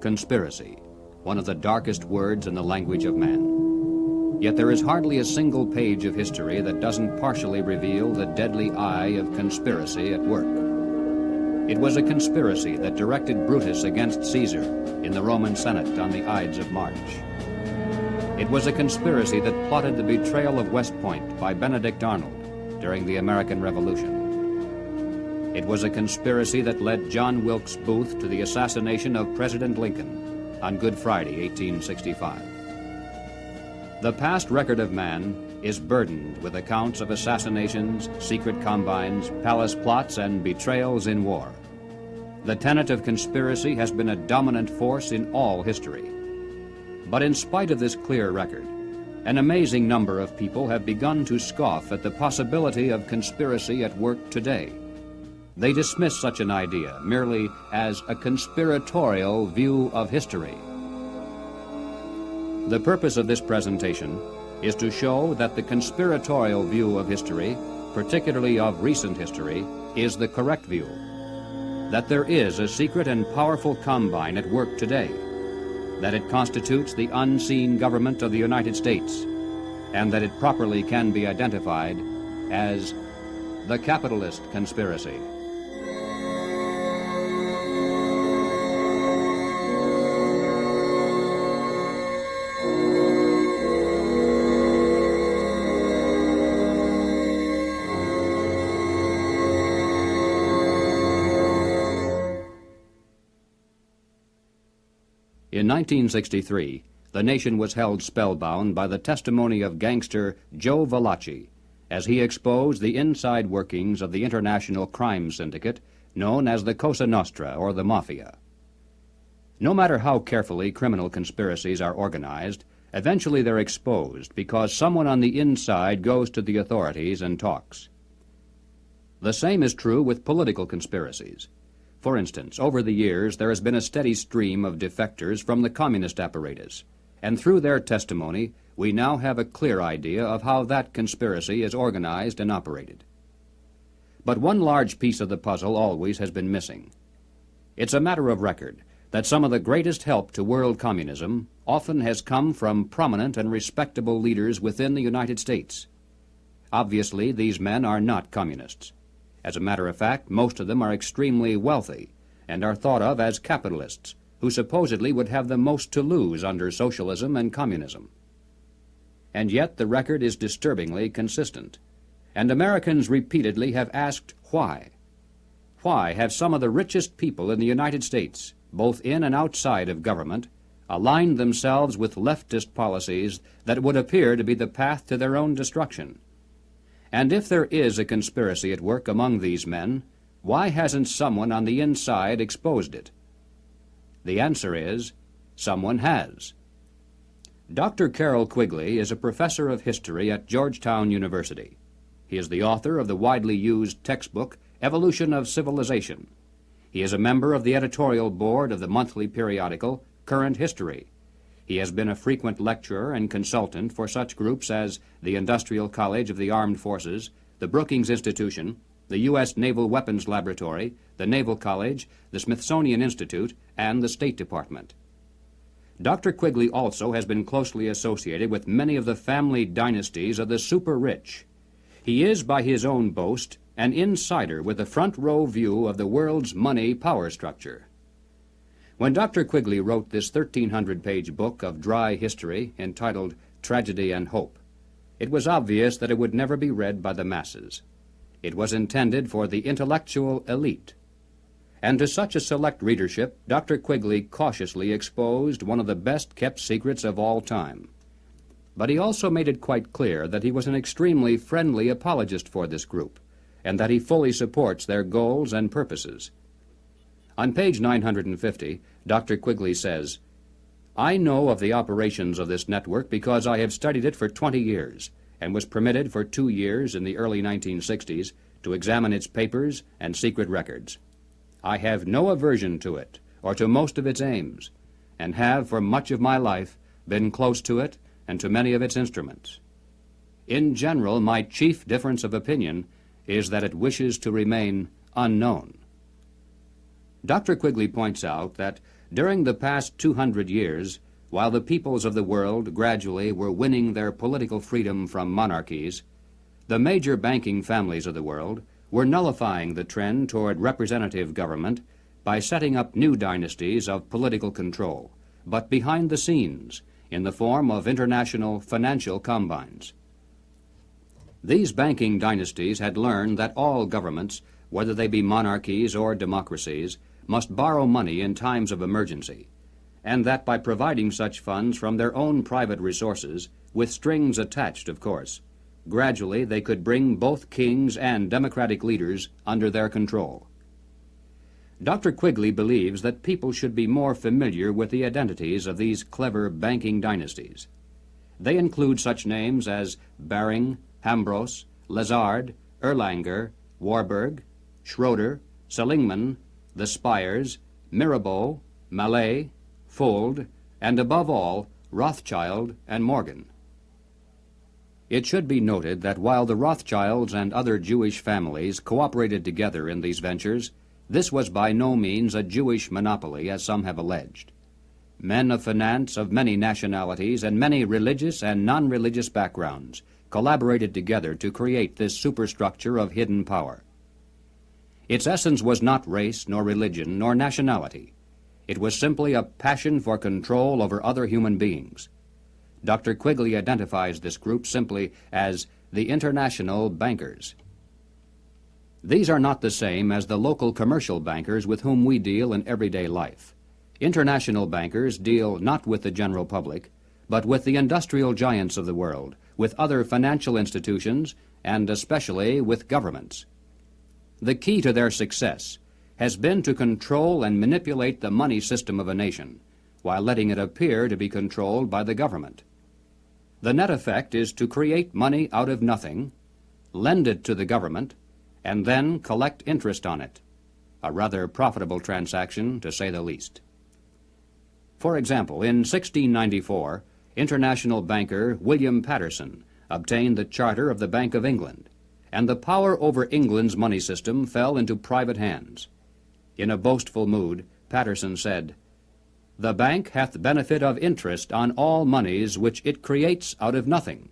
Conspiracy, one of the darkest words in the language of man. Yet there is hardly a single page of history that doesn't partially reveal the deadly eye of conspiracy at work. It was a conspiracy that directed Brutus against Caesar in the Roman Senate on the Ides of March. It was a conspiracy that plotted the betrayal of West Point by Benedict Arnold during the American Revolution. It was a conspiracy that led John Wilkes Booth to the assassination of President Lincoln on Good Friday, 1865. The past record of man is burdened with accounts of assassinations, secret combines, palace plots, and betrayals in war. The tenet of conspiracy has been a dominant force in all history. But in spite of this clear record, an amazing number of people have begun to scoff at the possibility of conspiracy at work today. They dismiss such an idea merely as a conspiratorial view of history. The purpose of this presentation is to show that the conspiratorial view of history, particularly of recent history, is the correct view. That there is a secret and powerful combine at work today, that it constitutes the unseen government of the United States, and that it properly can be identified as the capitalist conspiracy. In 1963, the nation was held spellbound by the testimony of gangster Joe Valachi as he exposed the inside workings of the international crime syndicate known as the Cosa Nostra, or the Mafia. No matter how carefully criminal conspiracies are organized, eventually they're exposed because someone on the inside goes to the authorities and talks. The same is true with political conspiracies. For instance, over the years, there has been a steady stream of defectors from the communist apparatus, and through their testimony, we now have a clear idea of how that conspiracy is organized and operated. But one large piece of the puzzle always has been missing. It's a matter of record that some of the greatest help to world communism often has come from prominent and respectable leaders within the United States. Obviously, these men are not communists. As a matter of fact, most of them are extremely wealthy and are thought of as capitalists who supposedly would have the most to lose under socialism and communism. And yet the record is disturbingly consistent, and Americans repeatedly have asked why. Why have some of the richest people in the United States, both in and outside of government, aligned themselves with leftist policies that would appear to be the path to their own destruction? And if there is a conspiracy at work among these men, why hasn't someone on the inside exposed it? The answer is, someone has. Dr. Carroll Quigley is a professor of history at Georgetown University. He is the author of the widely used textbook, Evolution of Civilization. He is a member of the editorial board of the monthly periodical, Current History. He has been a frequent lecturer and consultant for such groups as the Industrial College of the Armed Forces, the Brookings Institution, the U.S. Naval Weapons Laboratory, the Naval College, the Smithsonian Institute, and the State Department. Dr. Quigley also has been closely associated with many of the family dynasties of the super-rich. He is, by his own boast, an insider with a front-row view of the world's money power structure. When Dr. Quigley wrote this 1,300-page book of dry history entitled Tragedy and Hope, it was obvious that it would never be read by the masses. It was intended for the intellectual elite. And to such a select readership, Dr. Quigley cautiously exposed one of the best-kept secrets of all time. But he also made it quite clear that he was an extremely friendly apologist for this group, and that he fully supports their goals and purposes. On page 950, Dr. Quigley says, "I know of the operations of this network because I have studied it for 20 years and was permitted for 2 years in the early 1960s to examine its papers and secret records. I have no aversion to it or to most of its aims, and have for much of my life been close to it and to many of its instruments. In general, my chief difference of opinion is that it wishes to remain unknown." Dr. Quigley points out that during the past 200 years, while the peoples of the world gradually were winning their political freedom from monarchies, the major banking families of the world were nullifying the trend toward representative government by setting up new dynasties of political control, but behind the scenes, in the form of international financial combines. These banking dynasties had learned that all governments, whether they be monarchies or democracies, must borrow money in times of emergency, and that by providing such funds from their own private resources, with strings attached, of course, gradually they could bring both kings and democratic leaders under their control. Dr. Quigley believes that people should be more familiar with the identities of these clever banking dynasties. They include such names as Baring, Hambros, Lazard, Erlanger, Warburg, Schroeder, Seligman, the Spires, Mirabeau, Mallet, Fuld, and above all, Rothschild and Morgan. It should be noted that while the Rothschilds and other Jewish families cooperated together in these ventures, this was by no means a Jewish monopoly, as some have alleged. Men of finance of many nationalities and many religious and non-religious backgrounds collaborated together to create this superstructure of hidden power. Its essence was not race, nor religion, nor nationality. It was simply a passion for control over other human beings. Dr. Quigley identifies this group simply as the international bankers. These are not the same as the local commercial bankers with whom we deal in everyday life. International bankers deal not with the general public, but with the industrial giants of the world, with other financial institutions, and especially with governments. The key to their success has been to control and manipulate the money system of a nation, while letting it appear to be controlled by the government. The net effect is to create money out of nothing, lend it to the government, and then collect interest on it, a rather profitable transaction, to say the least. For example, in 1694, international banker William Patterson obtained the charter of the Bank of England, and the power over England's money system fell into private hands. In a boastful mood, Patterson said, "The bank hath benefit of interest on all moneys which it creates out of nothing."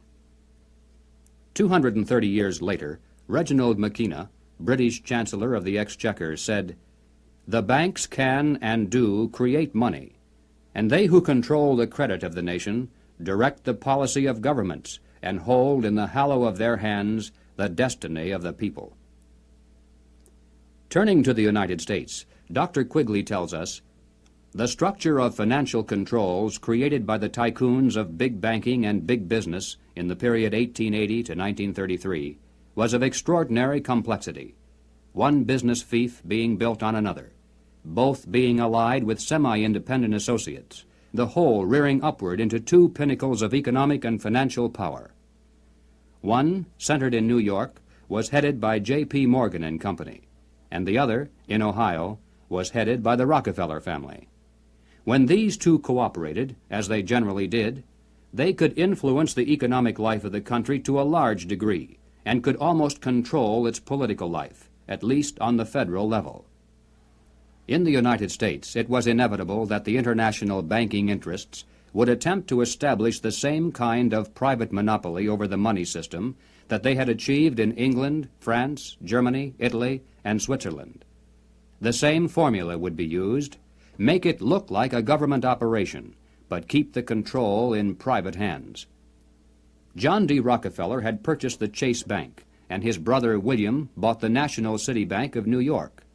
230 years later, Reginald Mackina, British Chancellor of the Exchequer, said, "The banks can and do create money, and they who control the credit of the nation direct the policy of governments and hold in the hollow of their hands the destiny of the people." Turning to the United States, Dr. Quigley tells us, "The structure of financial controls created by the tycoons of big banking and big business in the period 1880 to 1933 was of extraordinary complexity, one business fief being built on another, both being allied with semi-independent associates, the whole rearing upward into two pinnacles of economic and financial power. One, centered in New York, was headed by J.P. Morgan and Company, and the other, in Ohio, was headed by the Rockefeller family. When these two cooperated, as they generally did, they could influence the economic life of the country to a large degree, and could almost control its political life, at least on the federal level. In the United States, it was inevitable that the international banking interests would attempt to establish the same kind of private monopoly over the money system that they had achieved in England, France, Germany, Italy, and Switzerland. The same formula would be used: make it look like a government operation, but keep the control in private hands. John D. Rockefeller had purchased the Chase Bank, and his brother William bought the National City Bank of New York.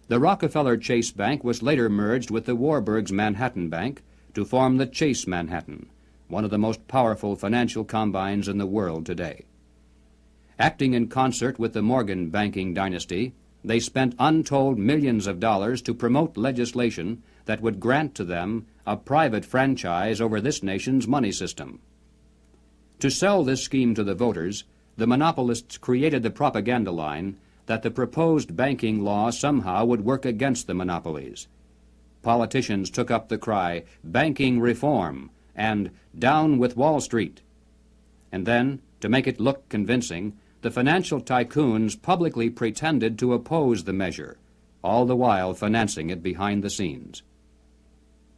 The Rockefeller Chase Bank was later merged with the Warburg's Manhattan Bank to form the Chase Manhattan, one of the most powerful financial combines in the world today. Acting in concert with the Morgan banking dynasty, they spent untold millions of dollars to promote legislation that would grant to them a private franchise over this nation's money system. To sell this scheme to the voters, the monopolists created the propaganda line that the proposed banking law somehow would work against the monopolies. Politicians took up the cry, "Banking reform," and "Down with Wall Street." And then, to make it look convincing, the financial tycoons publicly pretended to oppose the measure, all the while financing it behind the scenes.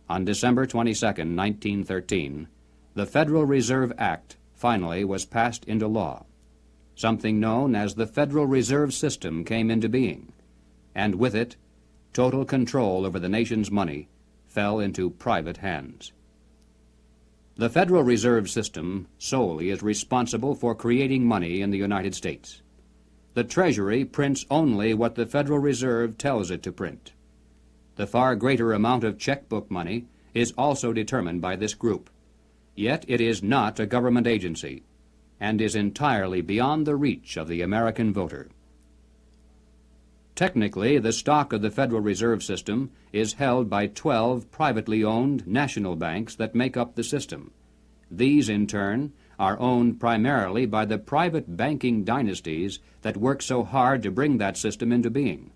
On December 22, 1913, the Federal Reserve Act finally was passed into law. Something known as the Federal Reserve System came into being, and with it, total control over the nation's money fell into private hands. The Federal Reserve System solely is responsible for creating money in the United States. The Treasury prints only what the Federal Reserve tells it to print. The far greater amount of checkbook money is also determined by this group. Yet it is not a government agency and is entirely beyond the reach of the American voter. Technically, the stock of the Federal Reserve System is held by 12 privately owned national banks that make up the system. These, in turn, are owned primarily by the private banking dynasties that work so hard to bring that system into being.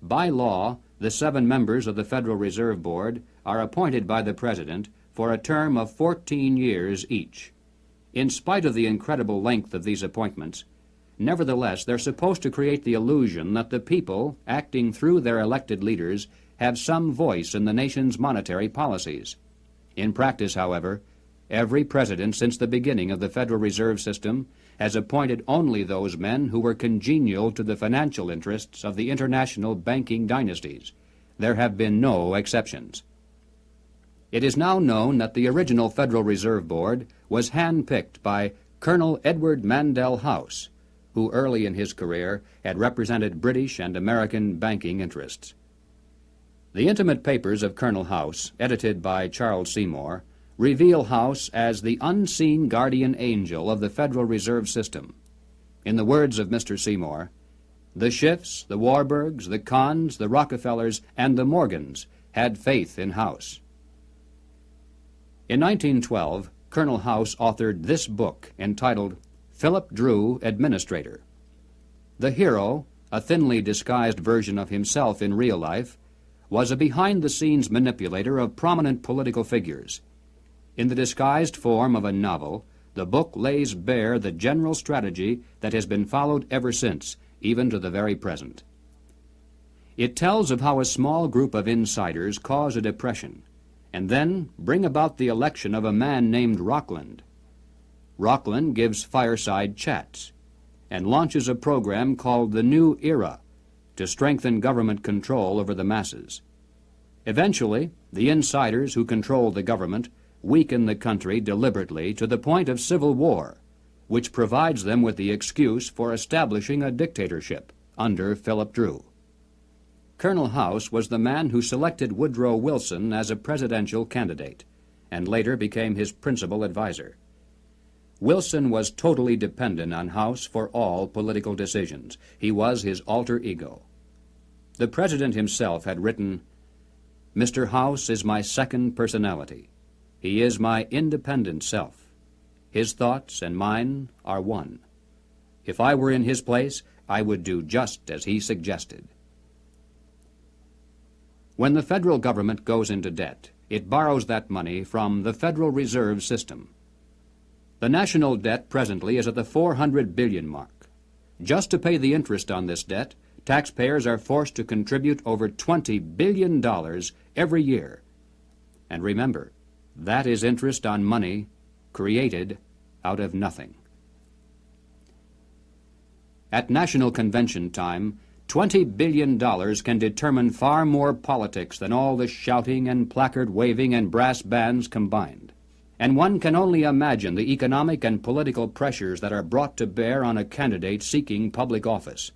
By law, the 7 members of the Federal Reserve Board are appointed by the President for a term of 14 years each. In spite of the incredible length of these appointments, nevertheless, they're supposed to create the illusion that the people, acting through their elected leaders, have some voice in the nation's monetary policies. In practice, however, every president since the beginning of the Federal Reserve System has appointed only those men who were congenial to the financial interests of the international banking dynasties. There have been no exceptions. It is now known that the original Federal Reserve Board was handpicked by Colonel Edward Mandell House, who early in his career had represented British and American banking interests. The intimate papers of Colonel House, edited by Charles Seymour, reveal House as the unseen guardian angel of the Federal Reserve System. In the words of Mr. Seymour, the Schiffs, the Warburgs, the Kahns, the Rockefellers, and the Morgans had faith in House. In 1912, Colonel House authored this book entitled Philip Drew, Administrator. The hero, a thinly disguised version of himself in real life, was a behind-the-scenes manipulator of prominent political figures. In the disguised form of a novel, the book lays bare the general strategy that has been followed ever since, even to the very present. It tells of how a small group of insiders cause a depression, and then bring about the election of a man named Rockland. Rockland gives fireside chats and launches a program called the New Era to strengthen government control over the masses. Eventually, the insiders who control the government weaken the country deliberately to the point of civil war, which provides them with the excuse for establishing a dictatorship under Philip Drew. Colonel House was the man who selected Woodrow Wilson as a presidential candidate, and later became his principal advisor. Wilson was totally dependent on House for all political decisions. He was his alter ego. The president himself had written, "Mr. House is my second personality. He is my independent self. His thoughts and mine are one. If I were in his place, I would do just as he suggested." When the federal government goes into debt, it borrows that money from the Federal Reserve System. The national debt presently is at the 400 billion mark. Just to pay the interest on this debt, taxpayers are forced to contribute over $20 billion every year. And remember, that is interest on money created out of nothing. At National Convention time, $20 billion can determine far more politics than all the shouting and placard waving and brass bands combined. And one can only imagine the economic and political pressures that are brought to bear on a candidate seeking public office.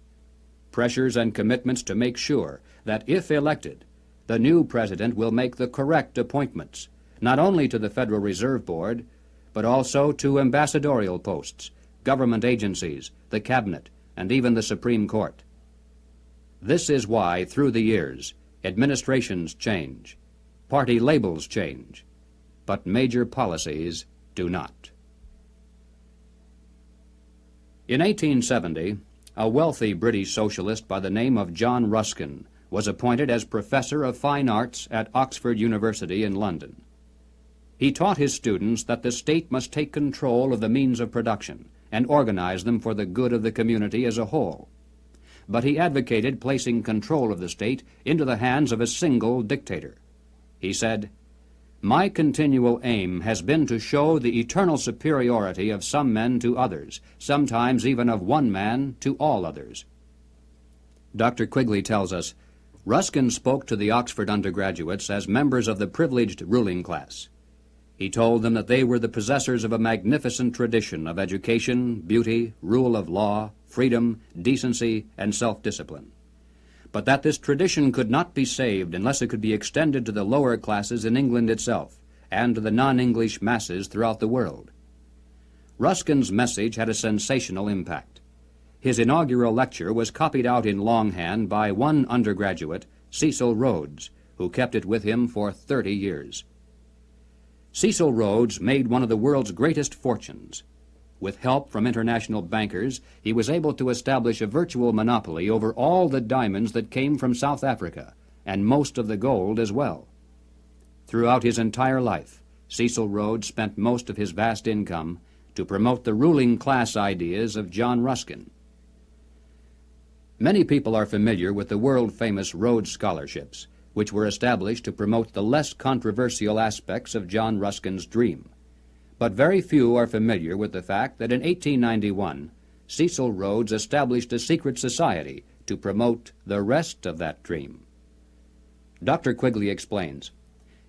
Pressures and commitments to make sure that, if elected, the new president will make the correct appointments, not only to the Federal Reserve Board, but also to ambassadorial posts, government agencies, the cabinet, and even the Supreme Court. This is why, through the years, administrations change, party labels change, but major policies do not. In 1870, a wealthy British socialist by the name of John Ruskin was appointed as Professor of Fine Arts at Oxford University in London. He taught his students that the state must take control of the means of production and organize them for the good of the community as a whole. but he advocated placing control of the state into the hands of a single dictator. He said, "My continual aim has been to show the eternal superiority of some men to others, sometimes even of one man to all others." Dr. Quigley tells us, Ruskin spoke to the Oxford undergraduates as members of the privileged ruling class. He told them that they were the possessors of a magnificent tradition of education, beauty, rule of law, freedom, decency, and self-discipline, but that this tradition could not be saved unless it could be extended to the lower classes in England itself and to the non-English masses throughout the world. Ruskin's message had a sensational impact. His inaugural lecture was copied out in longhand by one undergraduate, Cecil Rhodes, who kept it with him for 30 years. Cecil Rhodes made one of the world's greatest fortunes. With help from international bankers, he was able to establish a virtual monopoly over all the diamonds that came from South Africa, and most of the gold as well. Throughout his entire life, Cecil Rhodes spent most of his vast income to promote the ruling class ideas of John Ruskin. Many people are familiar with the world-famous Rhodes Scholarships, which were established to promote the less controversial aspects of John Ruskin's dream. But very few are familiar with the fact that in 1891, Cecil Rhodes established a secret society to promote the rest of that dream. Dr. Quigley explains,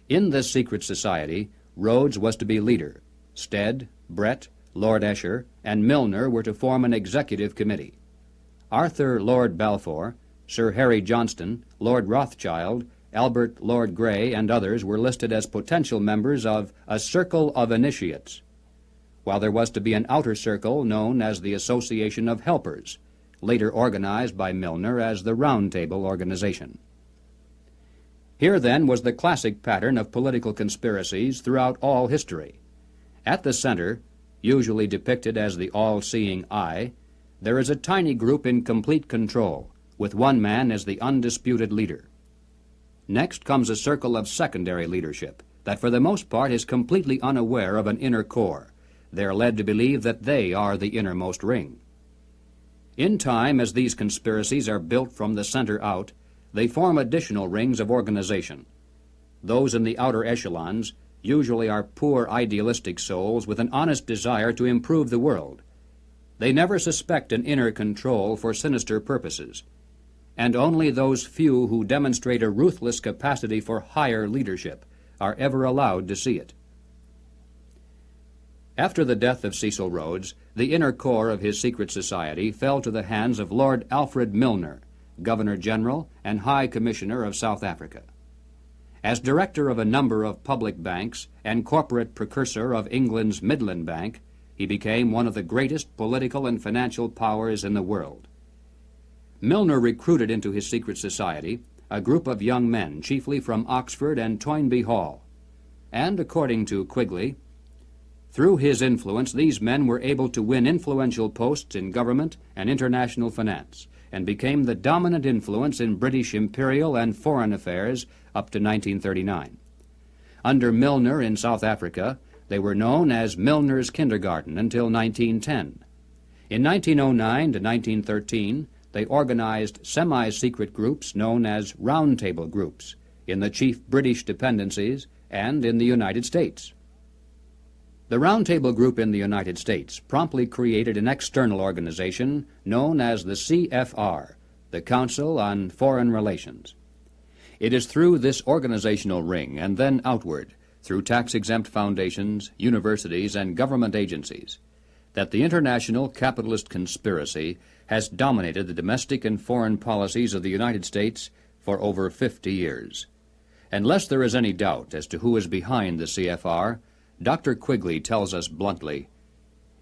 in this secret society, Rhodes was to be leader. Stead, Brett, Lord Esher, and Milner were to form an executive committee. Arthur Lord Balfour, Sir Harry Johnston, Lord Rothschild, Albert Lord Grey, and others were listed as potential members of a circle of initiates, while there was to be an outer circle known as the Association of Helpers, later organized by Milner as the Round Table Organization. Here, then, was the classic pattern of political conspiracies throughout all history. At the center, usually depicted as the all-seeing eye, there is a tiny group in complete control, with one man as the undisputed leader. Next comes a circle of secondary leadership that for the most part is completely unaware of an inner core. They are led to believe that they are the innermost ring. In time, as these conspiracies are built from the center out, they form additional rings of organization. Those in the outer echelons usually are poor idealistic souls with an honest desire to improve the world. They never suspect an inner control for sinister purposes, and only those few who demonstrate a ruthless capacity for higher leadership are ever allowed to see it. After the death of Cecil Rhodes, the inner core of his secret society fell to the hands of Lord Alfred Milner, Governor-General and High Commissioner of South Africa. As director of a number of public banks and corporate precursor of England's Midland Bank, he became one of the greatest political and financial powers in the world. Milner recruited into his secret society a group of young men, chiefly from Oxford and Toynbee Hall. And, according to Quigley, through his influence, these men were able to win influential posts in government and international finance, and became the dominant influence in British imperial and foreign affairs up to 1939. Under Milner in South Africa, they were known as Milner's Kindergarten until 1910. In 1909 to 1913, they organized semi-secret groups known as Round Table groups in the chief British dependencies and in the United States. The Round Table group in the United States promptly created an external organization known as the CFR, the Council on Foreign Relations. It is through this organizational ring and then outward, through tax-exempt foundations, universities, and government agencies, that the international capitalist conspiracy has dominated the domestic and foreign policies of the United States for over 50 years. Unless there is any doubt as to who is behind the CFR, Dr. Quigley tells us bluntly,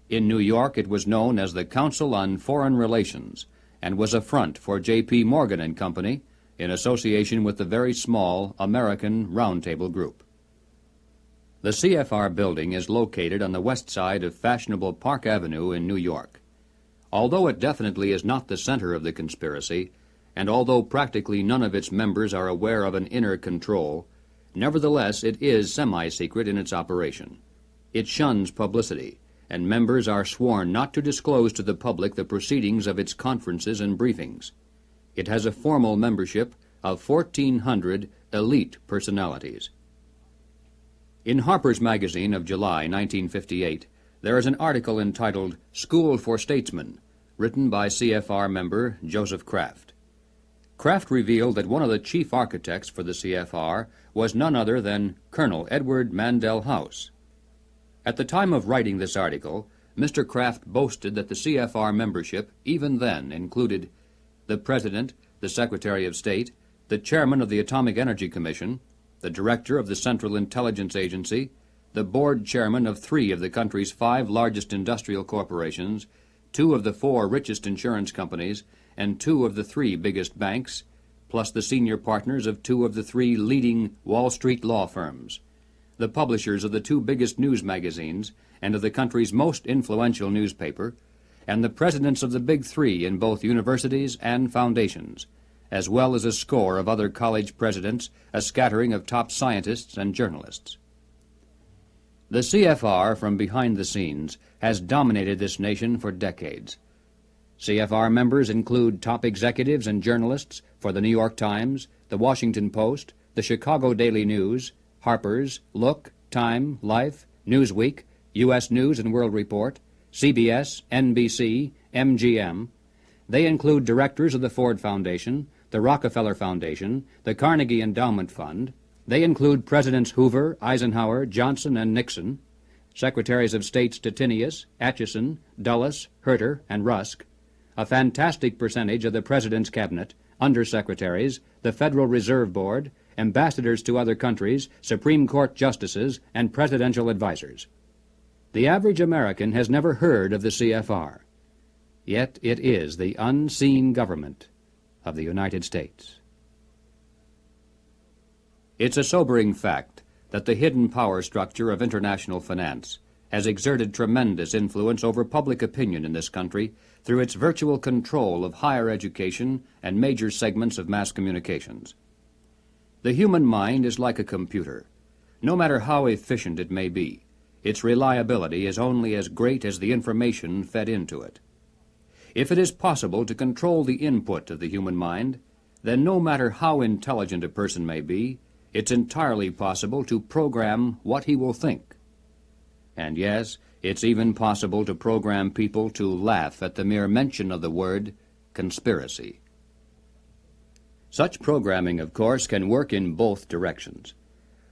in New York it was known as the Council on Foreign Relations and was a front for J.P. Morgan and Company in association with the very small American Round Table Group. The CFR building is located on the west side of fashionable Park Avenue in New York. Although it definitely is not the center of the conspiracy, and although practically none of its members are aware of an inner control, nevertheless it is semi-secret in its operation. It shuns publicity, and members are sworn not to disclose to the public the proceedings of its conferences and briefings. It has a formal membership of 1,400 elite personalities. In Harper's Magazine of July 1958, there is an article entitled School for Statesmen, written by CFR member Joseph Kraft. Kraft revealed that one of the chief architects for the CFR was none other than Colonel Edward Mandell House. At the time of writing this article, Mr. Kraft boasted that the CFR membership even then included the President, the Secretary of State, the Chairman of the Atomic Energy Commission, the Director of the Central Intelligence Agency, the Board Chairman of 3 of the country's 5 largest industrial corporations, 2 of the 4 richest insurance companies, and 2 of the 3 biggest banks, plus the senior partners of 2 of the 3 leading Wall Street law firms, the publishers of the 2 biggest news magazines and of the country's most influential newspaper, and the presidents of the big 3 in both universities and foundations, as well as a score of other college presidents, a scattering of top scientists and journalists. The CFR, from behind the scenes, has dominated this nation for decades. CFR members include top executives and journalists for the New York Times, the Washington Post, the Chicago Daily News, Harper's, Look, Time, Life, Newsweek, U.S. News and World Report, CBS, NBC, MGM. They include directors of the Ford Foundation, the Rockefeller Foundation, the Carnegie Endowment Fund. They include Presidents Hoover, Eisenhower, Johnson, and Nixon, Secretaries of State Stettinius, Atchison, Dulles, Herter, and Rusk, a fantastic percentage of the President's Cabinet, undersecretaries, the Federal Reserve Board, ambassadors to other countries, Supreme Court justices, and presidential advisers. The average American has never heard of the CFR, yet it is the unseen government of the United States. It's a sobering fact that the hidden power structure of international finance has exerted tremendous influence over public opinion in this country through its virtual control of higher education and major segments of mass communications. The human mind is like a computer. No matter how efficient it may be, its reliability is only as great as the information fed into it. If it is possible to control the input of the human mind, then no matter how intelligent a person may be, it's entirely possible to program what he will think. And yes, it's even possible to program people to laugh at the mere mention of the word conspiracy. Such programming, of course, can work in both directions.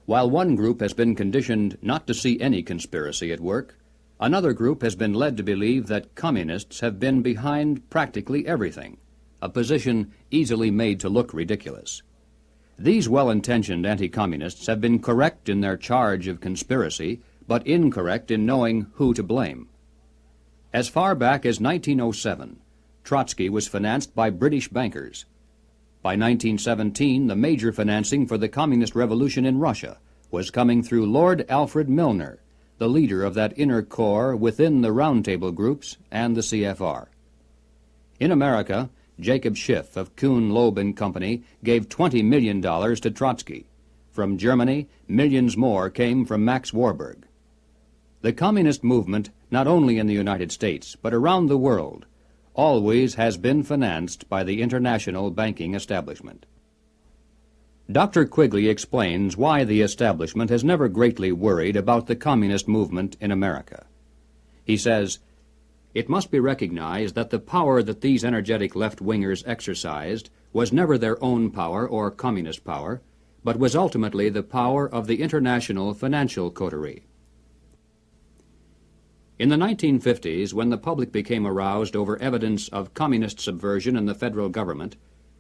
While one group has been conditioned not to see any conspiracy at work, another group has been led to believe that communists have been behind practically everything, a position easily made to look ridiculous. These well-intentioned anti-communists have been correct in their charge of conspiracy, but incorrect in knowing who to blame. As far back as 1907, Trotsky was financed by British bankers. By 1917, the major financing for the communist revolution in Russia was coming through Lord Alfred Milner, the leader of that inner core within the Roundtable groups and the CFR. In America, Jacob Schiff of Kuhn, Loeb and Company gave $20 million to Trotsky. From Germany, millions more came from Max Warburg. The communist movement, not only in the United States, but around the world, always has been financed by the international banking establishment. Dr. Quigley explains why the establishment has never greatly worried about the communist movement in America. He says, "It must be recognized that the power that these energetic left-wingers exercised was never their own power or communist power, but was ultimately the power of the international financial coterie." In the 1950s, when the public became aroused over evidence of communist subversion in the federal government,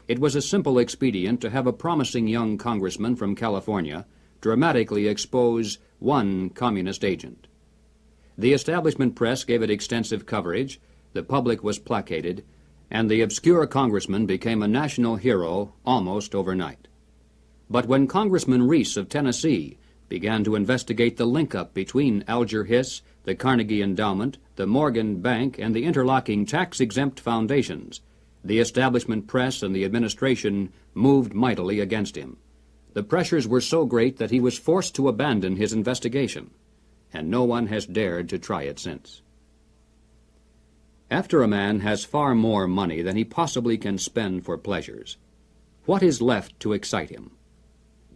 it was a simple expedient to have a promising young congressman from California dramatically expose one communist agent. The establishment press gave it extensive coverage, the public was placated, and the obscure congressman became a national hero almost overnight. But when Congressman Reese of Tennessee began to investigate the link-up between Alger Hiss, the Carnegie Endowment, the Morgan Bank, and the interlocking tax-exempt foundations, the establishment press and the administration moved mightily against him. The pressures were so great that he was forced to abandon his investigation, and no one has dared to try it since. After a man has far more money than he possibly can spend for pleasures, what is left to excite him?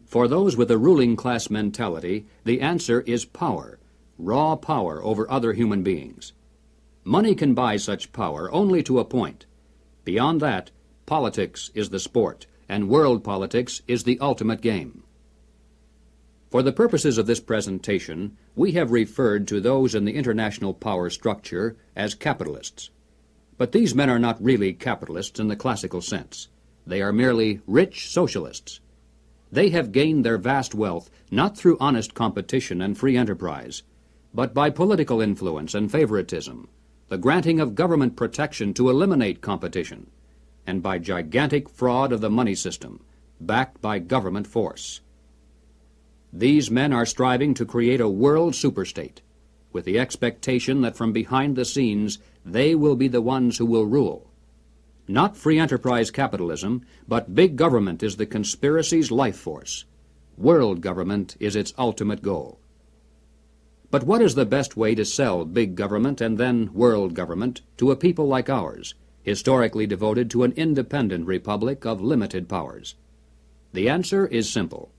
For those with a ruling class mentality, the answer is power, raw power over other human beings. Money can buy such power only to a point. Beyond that, politics is the sport, and world politics is the ultimate game. For the purposes of this presentation, we have referred to those in the international power structure as capitalists. But these men are not really capitalists in the classical sense. They are merely rich socialists. They have gained their vast wealth not through honest competition and free enterprise, but by political influence and favoritism, the granting of government protection to eliminate competition, and by gigantic fraud of the money system, backed by government force. These men are striving to create a world superstate, with the expectation that from behind the scenes they will be the ones who will rule. Not free enterprise capitalism, but big government is the conspiracy's life force. World government is its ultimate goal. But what is the best way to sell big government and then world government to a people like ours, historically devoted to an independent republic of limited powers? The answer is simple.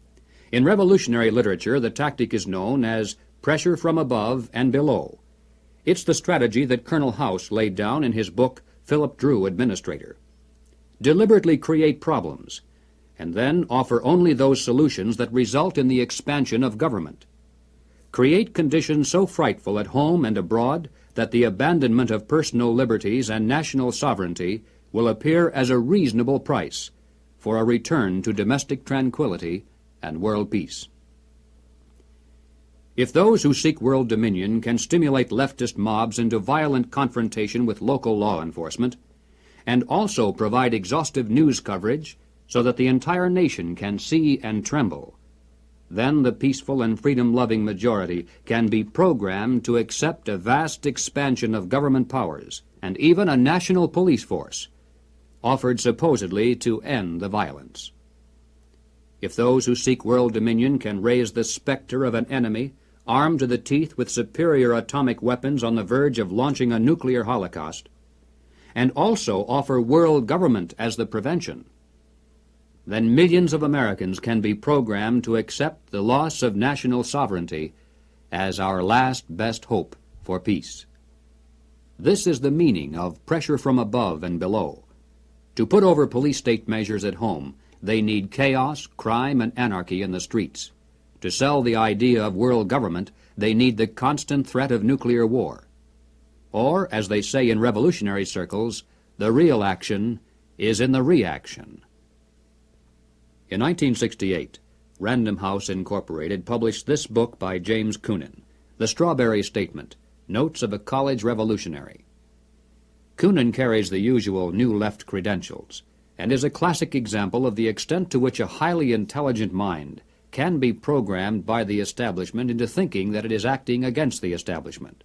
In revolutionary literature, the tactic is known as pressure from above and below. It's the strategy that Colonel House laid down in his book, Philip Drew, Administrator. Deliberately create problems, and then offer only those solutions that result in the expansion of government. Create conditions so frightful at home and abroad that the abandonment of personal liberties and national sovereignty will appear as a reasonable price for a return to domestic tranquility and world peace. If those who seek world dominion can stimulate leftist mobs into violent confrontation with local law enforcement, and also provide exhaustive news coverage so that the entire nation can see and tremble, then the peaceful and freedom-loving majority can be programmed to accept a vast expansion of government powers and even a national police force, offered supposedly to end the violence. If those who seek world dominion can raise the specter of an enemy armed to the teeth with superior atomic weapons on the verge of launching a nuclear holocaust, and also offer world government as the prevention, then millions of Americans can be programmed to accept the loss of national sovereignty as our last best hope for peace. This is the meaning of pressure from above and below. To put over police-state measures at home, they need chaos, crime, and anarchy in the streets. To sell the idea of world government, they need the constant threat of nuclear war. Or, as they say in revolutionary circles, the real action is in the reaction. In 1968, Random House Incorporated published this book by James Coonan, The Strawberry Statement, Notes of a College Revolutionary. Coonan carries the usual New Left credentials, and is a classic example of the extent to which a highly intelligent mind can be programmed by the establishment into thinking that it is acting against the establishment.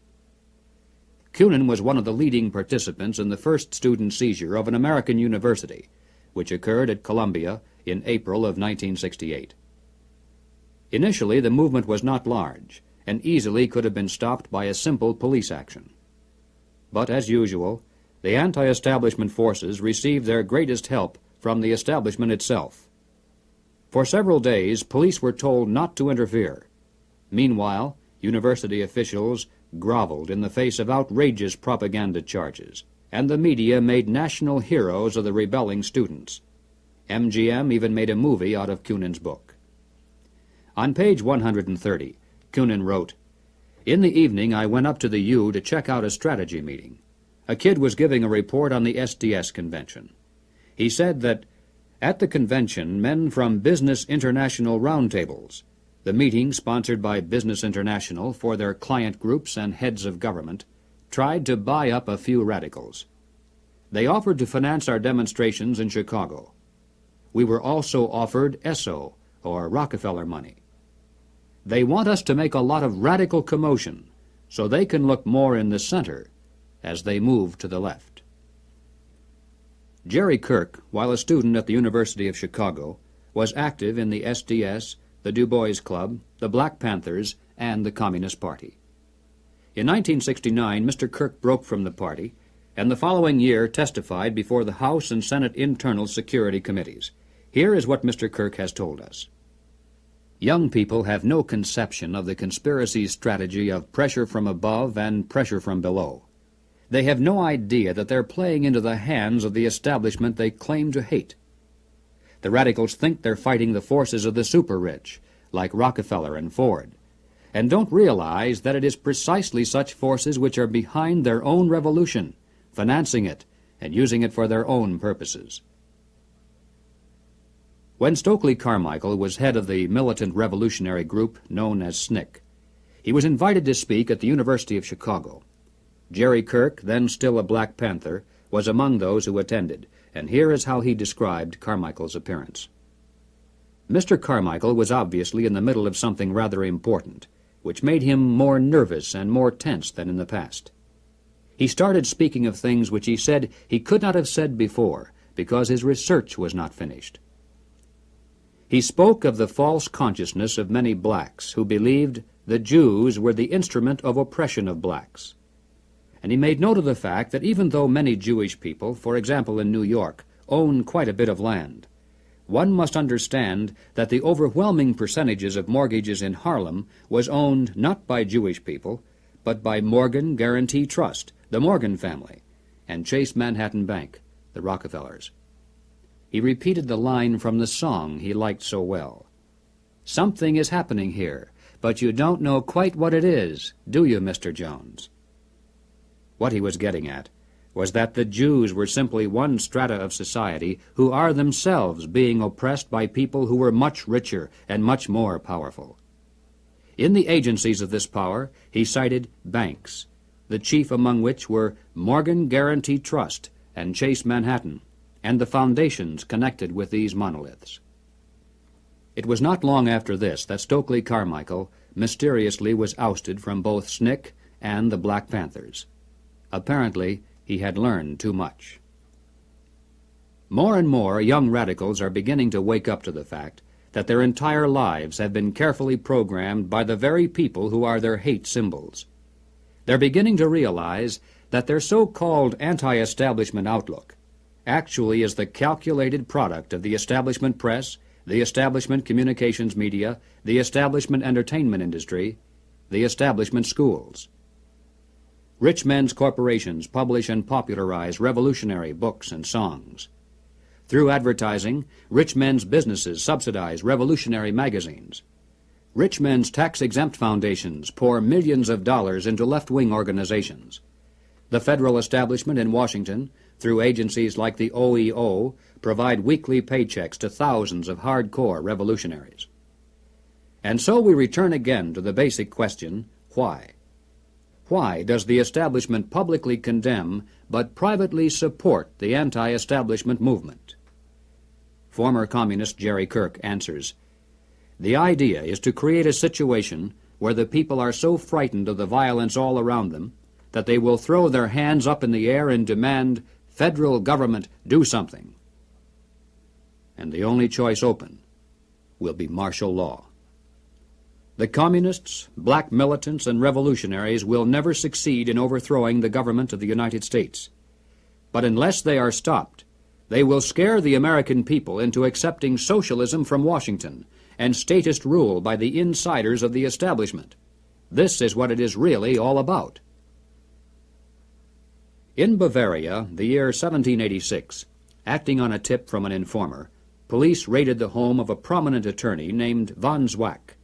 Coonan was one of the leading participants in the first student seizure of an American university, which occurred at Columbia in April of 1968. Initially, the movement was not large, and easily could have been stopped by a simple police action. But, as usual, the anti-establishment forces received their greatest help from the establishment itself. For several days, police were told not to interfere. Meanwhile, university officials groveled in the face of outrageous propaganda charges, and the media made national heroes of the rebelling students. MGM even made a movie out of Coonan's book. On page 130, Coonan wrote, "In the evening I went up to the U to check out a strategy meeting. A kid was giving a report on the SDS convention. He said that at the convention, men from Business International roundtables, the meeting sponsored by Business International for their client groups and heads of government, tried to buy up a few radicals. They offered to finance our demonstrations in Chicago. We were also offered ESSO, or Rockefeller money. They want us to make a lot of radical commotion so they can look more in the center as they move to the left." Jerry Kirk, while a student at the University of Chicago, was active in the SDS, the Du Bois Club, the Black Panthers, and the Communist Party. In 1969, Mr. Kirk broke from the party and the following year testified before the House and Senate Internal Security Committees. Here is what Mr. Kirk has told us. Young people have no conception of the conspiracy's strategy of pressure from above and pressure from below. They have no idea that they're playing into the hands of the establishment they claim to hate. The radicals think they're fighting the forces of the super-rich, like Rockefeller and Ford, and don't realize that it is precisely such forces which are behind their own revolution, financing it and using it for their own purposes. When Stokely Carmichael was head of the militant revolutionary group known as SNCC, he was invited to speak at the University of Chicago. Jerry Kirk, then still a Black Panther, was among those who attended, and here is how he described Carmichael's appearance. Mr. Carmichael was obviously in the middle of something rather important, which made him more nervous and more tense than in the past. He started speaking of things which he said he could not have said before because his research was not finished. He spoke of the false consciousness of many blacks who believed the Jews were the instrument of oppression of blacks. And he made note of the fact that even though many Jewish people, for example in New York, own quite a bit of land, one must understand that the overwhelming percentages of mortgages in Harlem was owned not by Jewish people, but by Morgan Guarantee Trust, the Morgan family, and Chase Manhattan Bank, the Rockefellers. He repeated the line from the song he liked so well. "Something is happening here, but you don't know quite what it is, do you, Mr. Jones?" What he was getting at was that the Jews were simply one strata of society who are themselves being oppressed by people who were much richer and much more powerful. In the agencies of this power, he cited banks, the chief among which were Morgan Guarantee Trust and Chase Manhattan, and the foundations connected with these monoliths. It was not long after this that Stokely Carmichael mysteriously was ousted from both SNCC and the Black Panthers. Apparently, he had learned too much. More and more young radicals are beginning to wake up to the fact that their entire lives have been carefully programmed by the very people who are their hate symbols. They're beginning to realize that their so-called anti-establishment outlook actually is the calculated product of the establishment press, the establishment communications media, the establishment entertainment industry, the establishment schools. Rich men's corporations publish and popularize revolutionary books and songs. Through advertising, rich men's businesses subsidize revolutionary magazines. Rich men's tax-exempt foundations pour millions of dollars into left-wing organizations. The federal establishment in Washington, through agencies like the OEO, provide weekly paychecks to thousands of hardcore revolutionaries. And so we return again to the basic question, why? Why does the establishment publicly condemn but privately support the anti-establishment movement? Former communist Jerry Kirk answers, "The idea is to create a situation where the people are so frightened of the violence all around them that they will throw their hands up in the air and demand, 'Federal government, do something.' And the only choice open will be martial law. The communists, black militants, and revolutionaries will never succeed in overthrowing the government of the United States. But unless they are stopped, they will scare the American people into accepting socialism from Washington and statist rule by the insiders of the establishment. This is what it is really all about." In Bavaria, the year 1786, acting on a tip from an informer, police raided the home of a prominent attorney named von Zwack.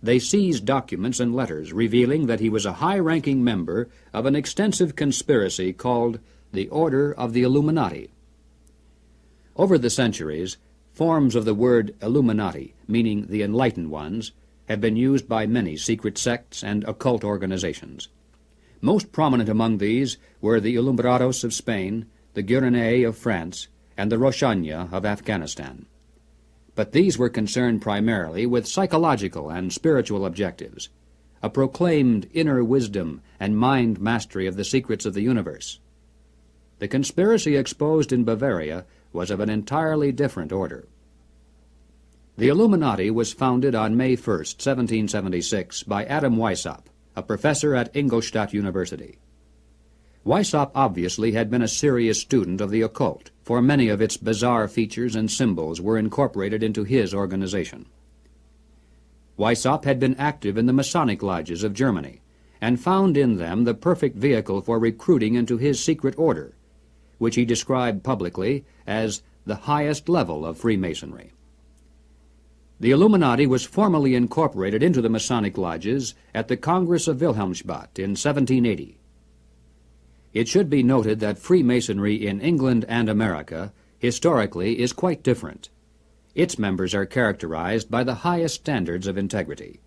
They seized documents and letters revealing that he was a high-ranking member of an extensive conspiracy called the Order of the Illuminati. Over the centuries, forms of the word Illuminati, meaning the enlightened ones, have been used by many secret sects and occult organizations. Most prominent among these were the Illuminados of Spain, the Gueronnais of France, and the Roshania of Afghanistan. But these were concerned primarily with psychological and spiritual objectives, a proclaimed inner wisdom and mind mastery of the secrets of the universe. The conspiracy exposed in Bavaria was of an entirely different order. The Illuminati was founded on May 1st, 1776, by Adam Weishaupt, a professor at Ingolstadt University. Weishaupt obviously had been a serious student of the occult, for many of its bizarre features and symbols were incorporated into his organization. Weishaupt had been active in the Masonic lodges of Germany, and found in them the perfect vehicle for recruiting into his secret order, which he described publicly as the highest level of Freemasonry. The Illuminati was formally incorporated into the Masonic lodges at the Congress of Wilhelmsbad in 1780. It should be noted that Freemasonry in England and America historically is quite different. Its members are characterized by the highest standards of integrity.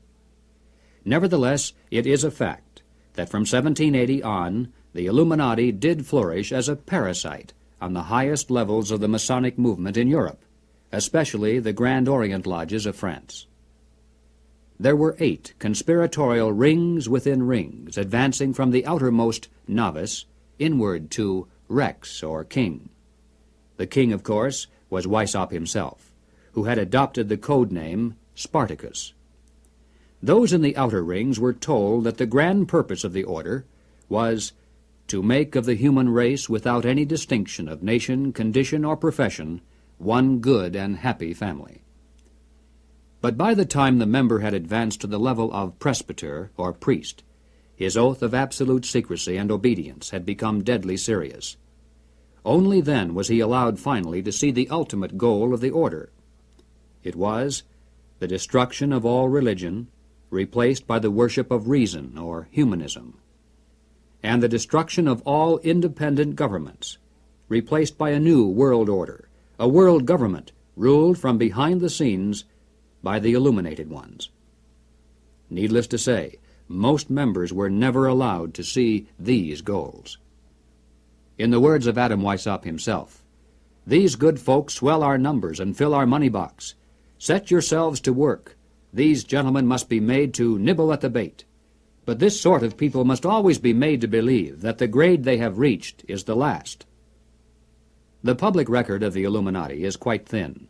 Nevertheless, it is a fact that from 1780 on, the Illuminati did flourish as a parasite on the highest levels of the Masonic movement in Europe, especially the Grand Orient lodges of France. There were 8 conspiratorial rings within rings, advancing from the outermost novice inward to Rex, or king. The king, of course, was Weishaupt himself, who had adopted the code name Spartacus. Those in the outer rings were told that the grand purpose of the order was to make of the human race, without any distinction of nation, condition, or profession, one good and happy family. But by the time the member had advanced to the level of presbyter, or priest, his oath of absolute secrecy and obedience had become deadly serious. Only then was he allowed finally to see the ultimate goal of the order. It was the destruction of all religion, replaced by the worship of reason, or humanism, and the destruction of all independent governments, replaced by a new world order, a world government ruled from behind the scenes by the illuminated ones. Needless to say, most members were never allowed to see these goals. In the words of Adam Weishaupt himself, "These good folks swell our numbers and fill our money box. Set yourselves to work. These gentlemen must be made to nibble at the bait. But this sort of people must always be made to believe that the grade they have reached is the last." The public record of the Illuminati is quite thin,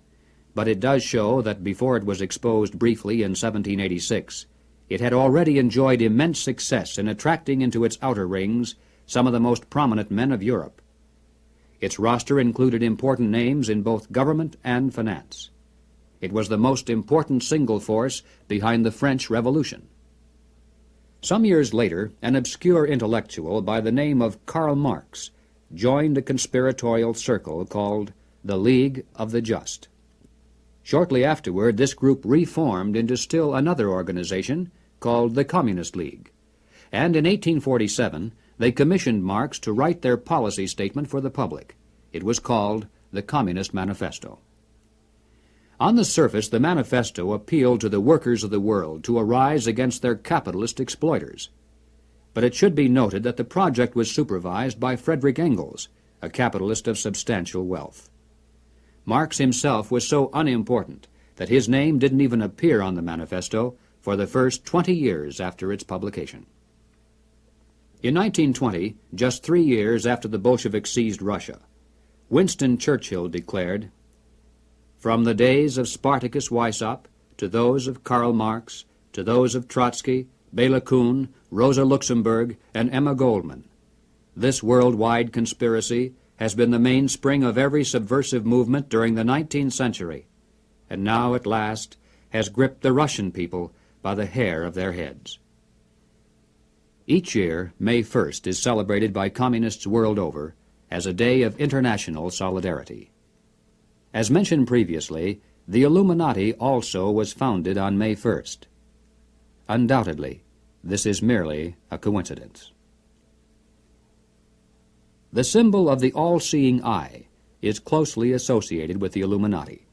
but it does show that before it was exposed briefly in 1786, it had already enjoyed immense success in attracting into its outer rings some of the most prominent men of Europe. Its roster included important names in both government and finance. It was the most important single force behind the French Revolution. Some years later, an obscure intellectual by the name of Karl Marx joined a conspiratorial circle called the League of the Just. Shortly afterward, this group reformed into still another organization called the Communist League, and in 1847 they commissioned Marx to write their policy statement for the public. It was called the Communist Manifesto. On the surface, the manifesto appealed to the workers of the world to arise against their capitalist exploiters. But it should be noted that the project was supervised by Friedrich Engels, a capitalist of substantial wealth. Marx himself was so unimportant that his name didn't even appear on the manifesto for the first 20 years after its publication. In 1920, just 3 years after the Bolsheviks seized Russia, Winston Churchill declared, "From the days of Spartacus Weishaupt to those of Karl Marx, to those of Trotsky, Bela Kun, Rosa Luxemburg, and Emma Goldman, this worldwide conspiracy has been the mainspring of every subversive movement during the 19th century, and now at last has gripped the Russian people by the hair of their heads." Each year, May 1st is celebrated by communists world over as a day of international solidarity. As mentioned previously, the Illuminati also was founded on May 1st. Undoubtedly, this is merely a coincidence. The symbol of the all-seeing eye is closely associated with the Illuminati.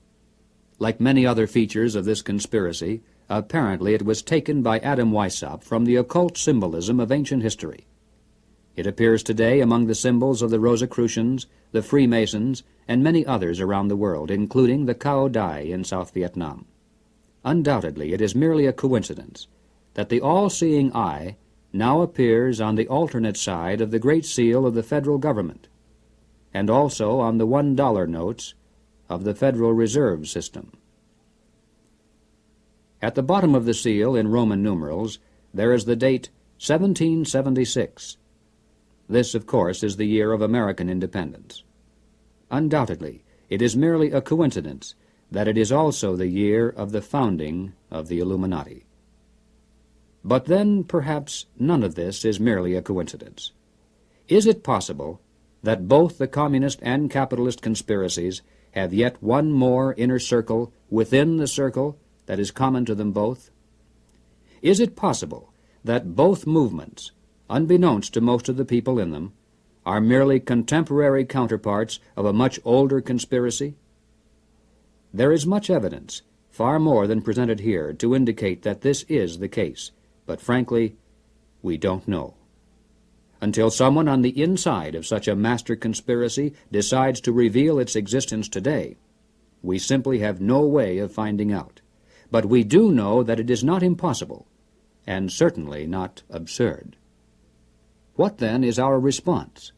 Like many other features of this conspiracy, apparently it was taken by Adam Weishaupt from the occult symbolism of ancient history. It appears today among the symbols of the Rosicrucians, the Freemasons, and many others around the world, including the Cao Dai in South Vietnam. Undoubtedly, it is merely a coincidence that the all-seeing eye now appears on the alternate side of the Great Seal of the federal government, and also on the $1 notes of the Federal Reserve System. At the bottom of the seal, in Roman numerals, there is the date 1776. This, of course, is the year of American independence. Undoubtedly, it is merely a coincidence that it is also the year of the founding of the Illuminati. But then, perhaps, none of this is merely a coincidence. Is it possible that both the communist and capitalist conspiracies have yet one more inner circle within the circle that is common to them both? Is it possible that both movements, unbeknownst to most of the people in them, are merely contemporary counterparts of a much older conspiracy? There is much evidence, far more than presented here, to indicate that this is the case, but frankly, we don't know. Until someone on the inside of such a master conspiracy decides to reveal its existence today, we simply have no way of finding out. But we do know that it is not impossible, and certainly not absurd. What then is our response?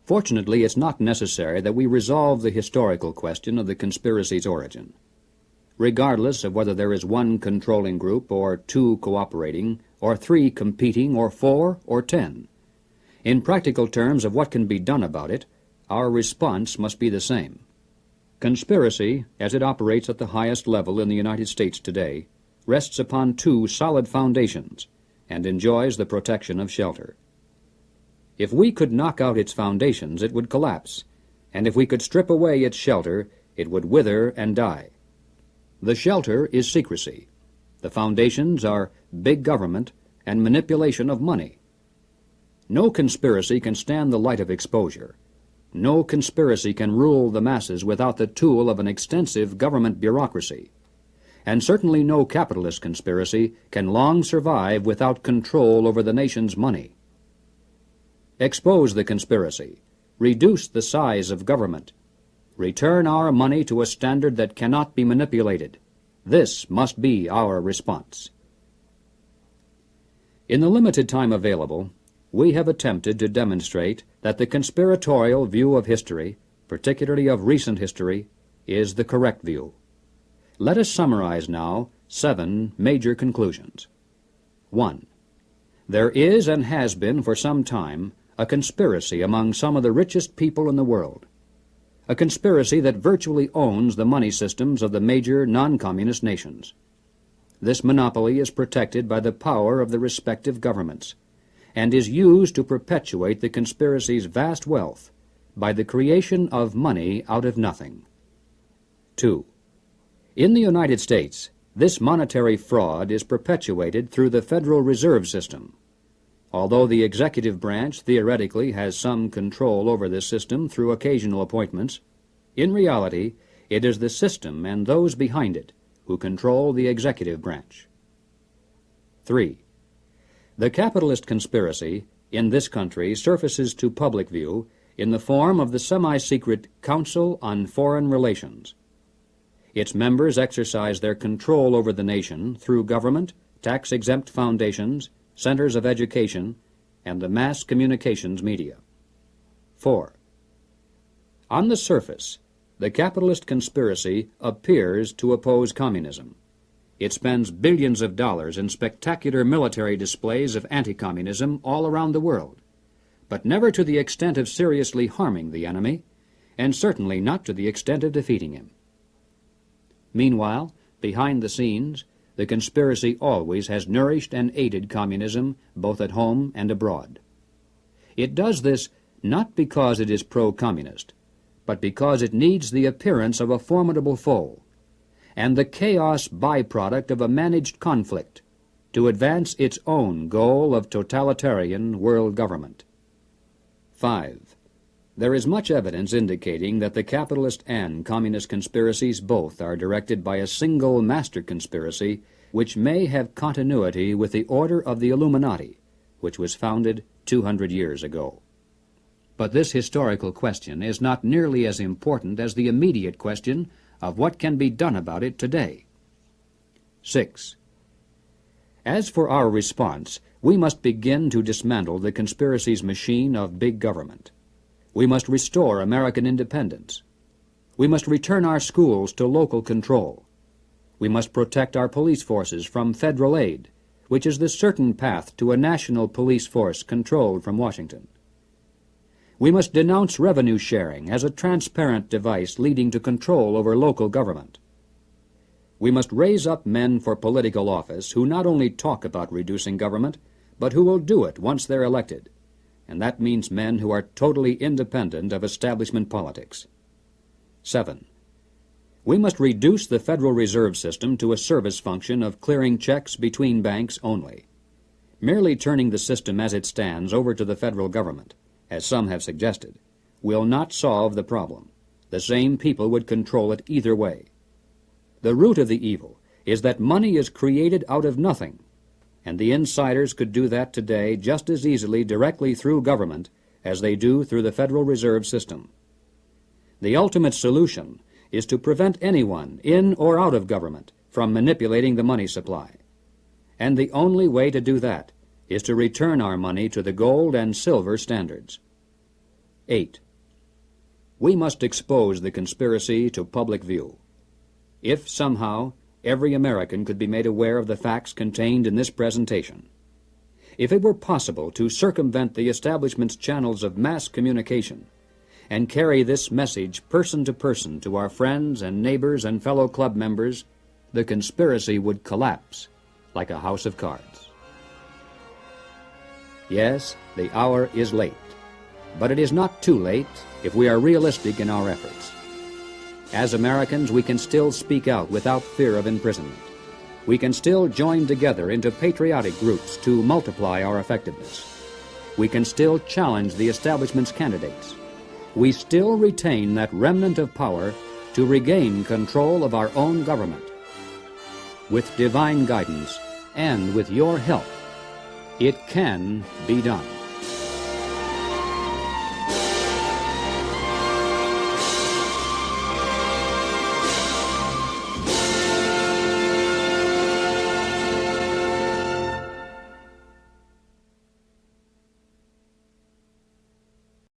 Fortunately, it's not necessary that we resolve the historical question of the conspiracy's origin. Regardless of whether there is one controlling group, or two cooperating, or three competing, or 4, or 10, in practical terms of what can be done about it, our response must be the same. Conspiracy, as it operates at the highest level in the United States today, rests upon two solid foundations and enjoys the protection of shelter. If we could knock out its foundations, it would collapse, and if we could strip away its shelter, it would wither and die. The shelter is secrecy. The foundations are big government and manipulation of money. No conspiracy can stand the light of exposure. No conspiracy can rule the masses without the tool of an extensive government bureaucracy. And certainly no capitalist conspiracy can long survive without control over the nation's money. Expose the conspiracy. Reduce the size of government. Return our money to a standard that cannot be manipulated. This must be our response. In the limited time available, we have attempted to demonstrate that the conspiratorial view of history, particularly of recent history, is the correct view. Let us summarize now 7 major conclusions. 1. There is and has been for some time a conspiracy among some of the richest people in the world, a conspiracy that virtually owns the money systems of the major non-communist nations. This monopoly is protected by the power of the respective governments, and is used to perpetuate the conspiracy's vast wealth by the creation of money out of nothing. 2. In the United States, this monetary fraud is perpetuated through the Federal Reserve System. Although the executive branch theoretically has some control over this system through occasional appointments, in reality it is the system and those behind it who control the executive branch. 3. The capitalist conspiracy in this country surfaces to public view in the form of the semi-secret Council on Foreign Relations. Its members exercise their control over the nation through government, tax-exempt foundations, centers of education, and the mass communications media. 4. On the surface, the capitalist conspiracy appears to oppose communism. It spends billions of dollars in spectacular military displays of anti-communism all around the world, but never to the extent of seriously harming the enemy, and certainly not to the extent of defeating him. Meanwhile, behind the scenes, the conspiracy always has nourished and aided communism both at home and abroad. It does this not because it is pro-communist, but because it needs the appearance of a formidable foe, and the chaos byproduct of a managed conflict to advance its own goal of totalitarian world government. 5. There is much evidence indicating that the capitalist and communist conspiracies both are directed by a single master conspiracy which may have continuity with the order of the Illuminati, which was founded 200 years ago. But this historical question is not nearly as important as the immediate question of what can be done about it today. 6. As for our response, we must begin to dismantle the conspiracy's machine of big government. We must restore American independence. We must return our schools to local control. We must protect our police forces from federal aid, which is the certain path to a national police force controlled from Washington. We must denounce revenue sharing as a transparent device leading to control over local government. We must raise up men for political office who not only talk about reducing government, but who will do it once they're elected. And that means men who are totally independent of establishment politics. 7. We must reduce the Federal Reserve System to a service function of clearing checks between banks only. Merely turning the system as it stands over to the federal government, as some have suggested, will not solve the problem. The same people would control it either way. The root of the evil is that money is created out of nothing, and the insiders could do that today just as easily directly through government as they do through the Federal Reserve System. The ultimate solution is to prevent anyone, in or out of government, from manipulating the money supply. And the only way to do that is to return our money to the gold and silver standards. 8. We must expose the conspiracy to public view. If somehow every American could be made aware of the facts contained in this presentation, if it were possible to circumvent the establishment's channels of mass communication and carry this message person to our friends and neighbors and fellow club members, the conspiracy would collapse like a house of cards. Yes, the hour is late, but it is not too late if we are realistic in our efforts. As Americans, we can still speak out without fear of imprisonment. We can still join together into patriotic groups to multiply our effectiveness. We can still challenge the establishment's candidates. We still retain that remnant of power to regain control of our own government. With divine guidance and with your help, it can be done.